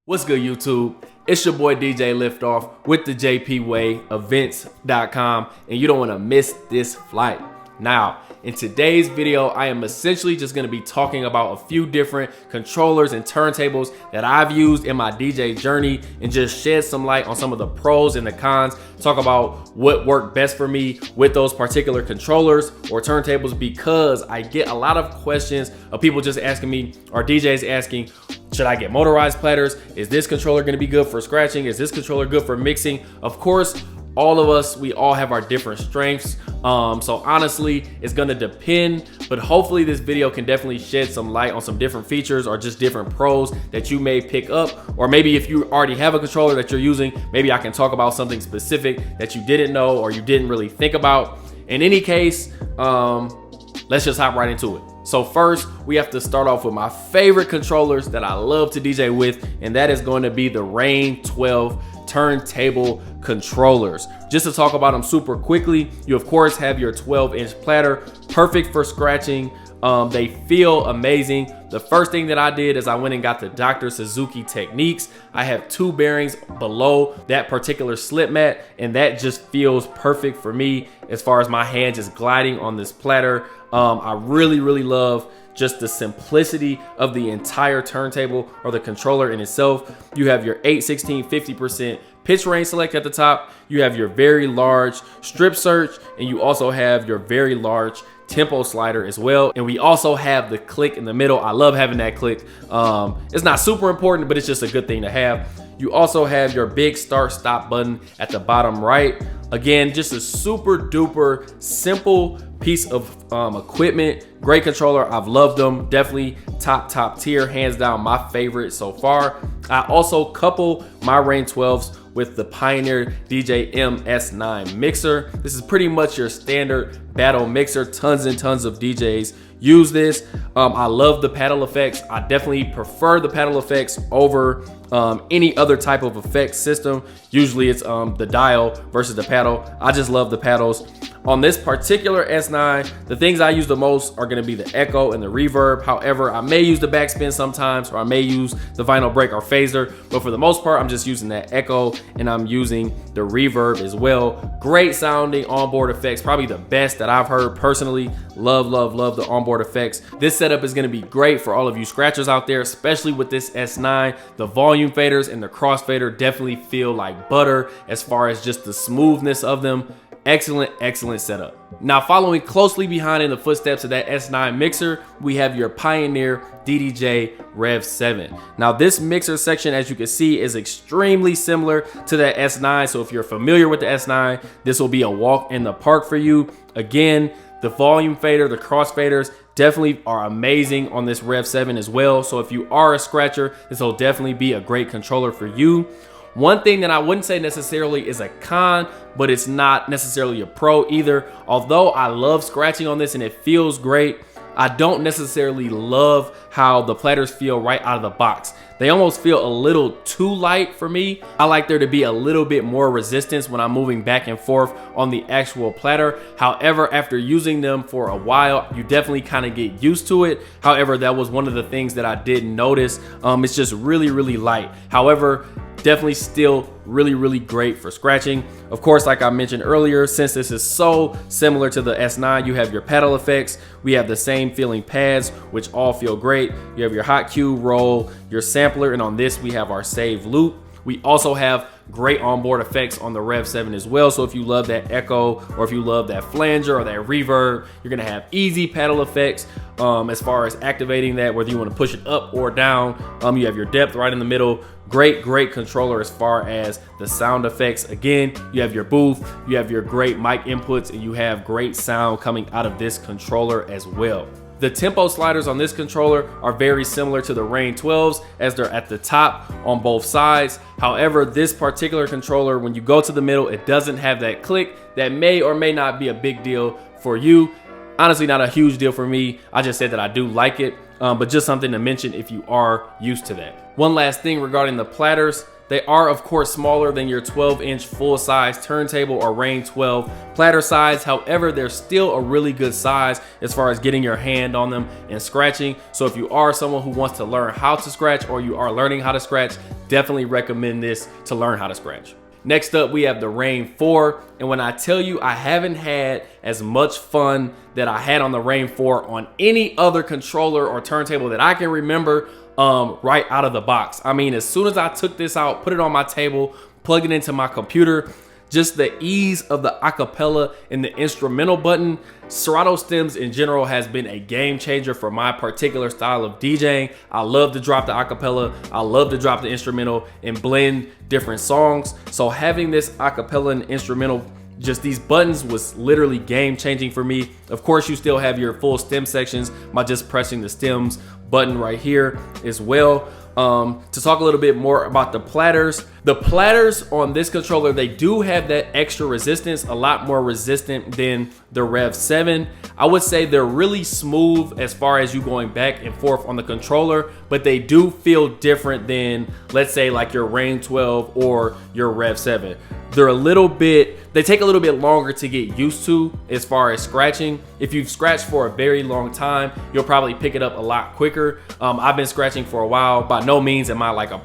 What's good, YouTube? It's your boy DJ Liftoff with the JP Way Events.com, and you don't want to miss this flight. Now, in today's video, I am essentially just going to be talking about a few different controllers and turntables that I've used in my DJ journey and just shed some light on some of the pros and the cons, talk about what worked best for me with those particular controllers or turntables, because I get a lot of questions of people just asking me, or DJs asking, should I get motorized platters? Is this controller going to be good for scratching? Is this controller good for mixing? Of course, all of us, we all have our different strengths. So honestly, it's going to depend, but hopefully this video can definitely shed some light on some different features or just different pros that you may pick up. Or maybe if you already have a controller that you're using, maybe I can talk about something specific that you didn't know or you didn't really think about. In any case, let's just hop right into it. So first, we have to start off with my favorite controllers that I love to DJ with, and that is going to be the Rane 12 turntable controllers. Just to talk about them super quickly, you of course have your 12-inch platter, perfect for scratching. They feel amazing. The first thing that I did is I went and got the Dr. Suzuki Techniques. I have two bearings below that particular slip mat, and that just feels perfect for me as far as my hand just gliding on this platter. I really love just the simplicity of the entire turntable or the controller in itself. You have your 8/16 50% pitch range select at the top. You have your very large strip search, and you also have your very large tempo slider as well. And we also have the click in the middle. I love having that click. It's not super important, but it's just a good thing to have. You also have your big start stop button at the bottom right. Again, just a super duper simple piece of equipment. Great controller. I've loved them. Definitely top tier, hands down my favorite so far. I also couple my Rane 12s with the Pioneer DJ MS9 mixer. This is pretty much your standard battle mixer. Tons and tons of DJs use this. I love the paddle effects. I definitely prefer the paddle effects over any other type of effect system. Usually it's the dial versus the paddle. I just love the paddles. On this particular S9, the things I use the most are going to be the echo and the reverb. However, I may use the backspin sometimes, or I may use the vinyl break or phaser, but for the most part, I'm just using that echo and I'm using the reverb as well. Great sounding onboard effects, probably the best that I've heard personally. Love the onboard effects. This setup is going to be great for all of you scratchers out there, especially with this S9. The volume faders and the crossfader definitely feel like butter as far as just the smoothness of them. Excellent setup. Now, following closely behind in the footsteps of that S9 mixer, we have your Pioneer DDJ Rev 7. Now, this mixer section, as you can see, is extremely similar to that S9. So if you're familiar with the S9, this will be a walk in the park for you. Again, the volume fader, the crossfaders definitely are amazing on this Rev 7 as well. So if you are a scratcher, this will definitely be a great controller for you. One thing that I wouldn't say necessarily is a con, but it's not necessarily a pro either. Although I love scratching on this and it feels great, I don't necessarily love how the platters feel right out of the box. They almost feel a little too light for me. I like there to be a little bit more resistance when I'm moving back and forth on the actual platter. However, after using them for a while, you definitely kind of get used to it. However, that was one of the things that I did notice. It's just really light. However, definitely still really great for scratching. Of course, like I mentioned earlier, since this is so similar to the S9, you have your paddle effects. We have the same feeling pads, which all feel great. You have your hot cue roll, your sampler, and on this we have our save loop. We also have great onboard effects on the Rev 7 as well. So if you love that echo, or if you love that flanger or that reverb, you're gonna have easy paddle effects as far as activating that, whether you want to push it up or down. You have your depth right in the middle. Great controller as far as the sound effects. Again, you have your booth, you have your great mic inputs, and you have great sound coming out of this controller as well. The tempo sliders on this controller are very similar to the Rane 12s, as they're at the top on both sides. However, this particular controller, when you go to the middle, it doesn't have that click. That may or may not be a big deal for you. Honestly, not a huge deal for me. I just said that I do like it. but just something to mention if you are used to that. One last thing regarding the platters. They are, of course, smaller than your 12-inch full-size turntable or Rane 12 platter size. However, they're still a really good size as far as getting your hand on them and scratching. So if you are someone who wants to learn how to scratch, or you are learning how to scratch, definitely recommend this to learn how to scratch. Next up, we have the Rane 4. And when I tell you I haven't had as much fun that I had on the Rane 4 on any other controller or turntable that I can remember, right out of the box. I mean, as soon as I took this out, put it on my table, plugged it into my computer, just the ease of the acapella and the instrumental button. Serato stems in general has been a game changer for my particular style of DJing. I love to drop the acapella, I love to drop the instrumental and blend different songs. So having this acapella and instrumental, just these buttons, was literally game changing for me. Of course, you still have your full stem sections by just pressing the stems button right here as well. To talk a little bit more about the platters on this controller, they do have that extra resistance, a lot more resistant than the Rev 7. I would say they're really smooth as far as you going back and forth on the controller, but they do feel different than, let's say, like your Rane 12 or your Rev 7. They take a little bit longer to get used to as far as scratching. If you've scratched for a very long time, you'll probably pick it up a lot quicker. I've been scratching for a while. By no means am I like a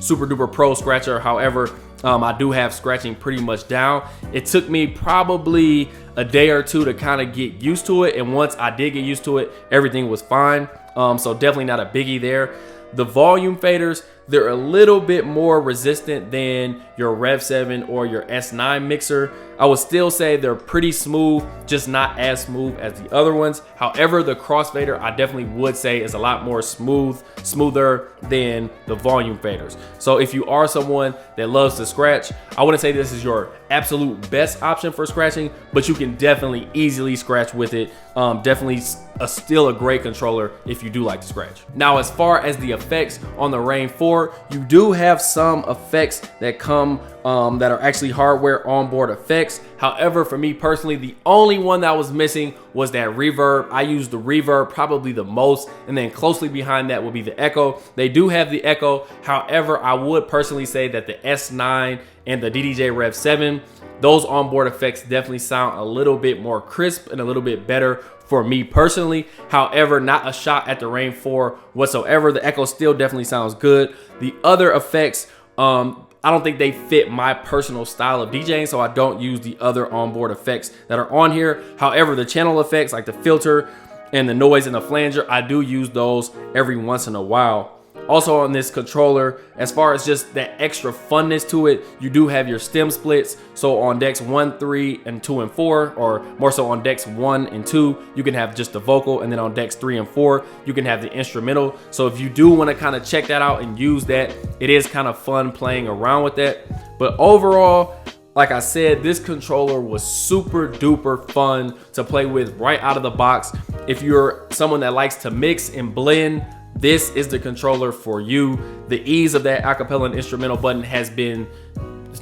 super duper pro scratcher. However, I do have scratching pretty much down. It took me probably a day or two to kind of get used to it. And once I did get used to it, everything was fine. So definitely not a biggie there. The volume faders, they're a little bit more resistant than your Rev 7 or your S9 mixer. I would still say they're pretty smooth, just not as smooth as the other ones. However, the crossfader I definitely would say is a lot more smoother than the volume faders. So if you are someone that loves to scratch, I wouldn't say this is your absolute best option for scratching, but you can definitely easily scratch with it. Definitely still a great controller if you do like to scratch. Now, as far as the effects on the Rane 4, you do have some effects that come that are actually hardware onboard effects. However, for me personally, the only one that was missing was that reverb. I use the reverb probably the most, and then closely behind that will be the echo. They do have the echo. However, I would personally say that the S9 and the DDJ Rev 7, those onboard effects definitely sound a little bit more crisp and a little bit better for me personally. However, not a shot at the Rane 4 whatsoever. The echo still definitely sounds good. The other effects, I don't think they fit my personal style of DJing, so I don't use the other onboard effects that are on here. However, the channel effects like the filter and the noise and the flanger, I do use those every once in a while. Also on this controller, as far as just that extra funness to it, you do have your stem splits. So on decks 1, 3, and 2 and 4, or more so on decks 1 and 2, you can have just the vocal, and then on decks 3 and 4, you can have the instrumental. So if you do want to kind of check that out and use that, it is kind of fun playing around with that. But overall, like I said, this controller was super duper fun to play with right out of the box. If you're someone that likes to mix and blend, this is the controller for you. The ease of that acapella and instrumental button has been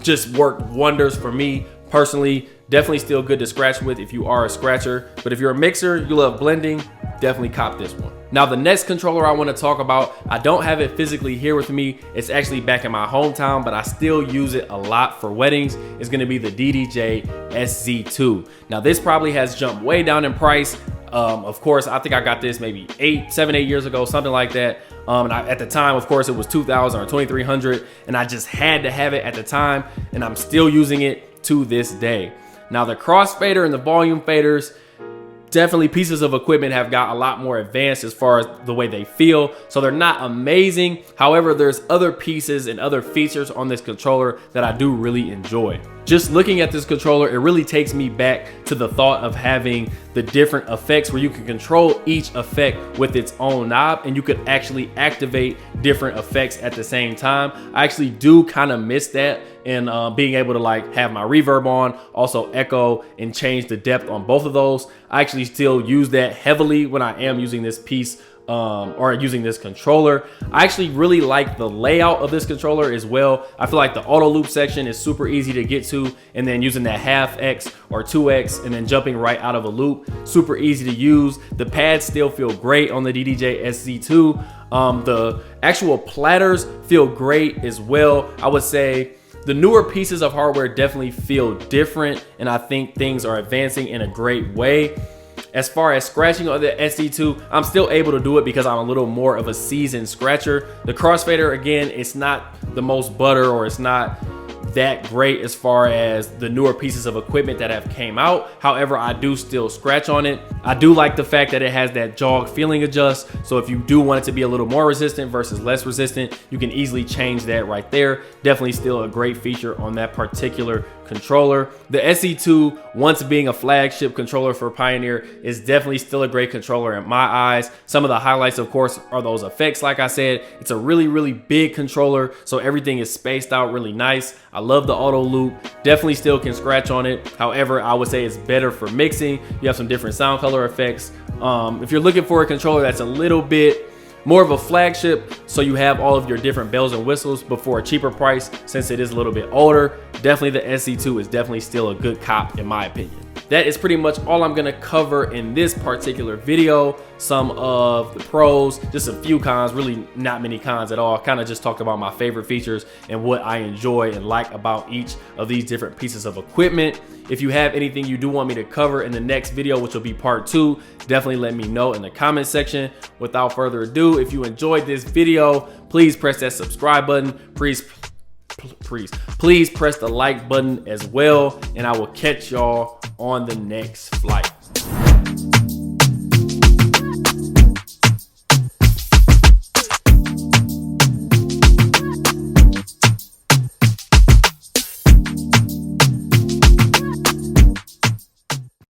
just worked wonders for me personally. Definitely still good to scratch with if you are a scratcher, but if you're a mixer, you love blending, definitely cop this one. Now the next controller I want to talk about, I don't have it physically here with me. It's actually back in my hometown, but I still use it a lot for weddings. It's going to be the DDJ SZ2. Now this probably has jumped way down in price. Of course, I think I got this maybe 7, 8 years ago, something like that. And at the time, of course, it was $2,000 or $2,300, and I just had to have it at the time, and I'm still using it to this day. Now the crossfader and the volume faders, definitely pieces of equipment have got a lot more advanced as far as the way they feel, so they're not amazing. However, there's other pieces and other features on this controller that I do really enjoy. Just looking at this controller, it really takes me back to the thought of having the different effects where you can control each effect with its own knob, and you could actually activate different effects at the same time. I actually do kind of miss that, and being able to like have my reverb on, also echo, and change the depth on both of those. I actually still use that heavily when I am using this piece or using this controller. I actually really like the layout of this controller as well. I feel like the auto loop section is super easy to get to, and then using that half X or 2X and then jumping right out of a loop, super easy to use. The pads still feel great on the DDJ SZ2. The actual platters feel great as well. I would say the newer pieces of hardware definitely feel different, and I think things are advancing in a great way. As far as scratching on the SZ2, I'm still able to do it because I'm a little more of a seasoned scratcher. The crossfader, again, it's not the most butter, or it's not that great as far as the newer pieces of equipment that have came out. However, I do still scratch on it. I do like the fact that it has that jog feeling adjust. So if you do want it to be a little more resistant versus less resistant, you can easily change that right there. Definitely still a great feature on that particular controller. The SZ2, once being a flagship controller for Pioneer, is definitely still a great controller in my eyes. Some of the highlights, of course, are those effects. Like I said, it's a really big controller, so everything is spaced out really nice. I love the auto loop. Definitely still can scratch on it. However, I would say it's better for mixing. You have some different sound color effects. If you're looking for a controller that's a little bit more of a flagship, so you have all of your different bells and whistles, but for a cheaper price, since it is a little bit older, definitely the SZ2 is definitely still a good cop in my opinion. That is pretty much all I'm gonna cover in this particular video. Some of the pros, just a few cons, really not many cons at all. Kind of just talked about my favorite features and what I enjoy and like about each of these different pieces of equipment. If you have anything you do want me to cover in the next video, which will be part 2, definitely let me know in the comment section. Without further ado, if you enjoyed this video, please press that subscribe button. Please press the like button as well, and I will catch y'all on the next flight.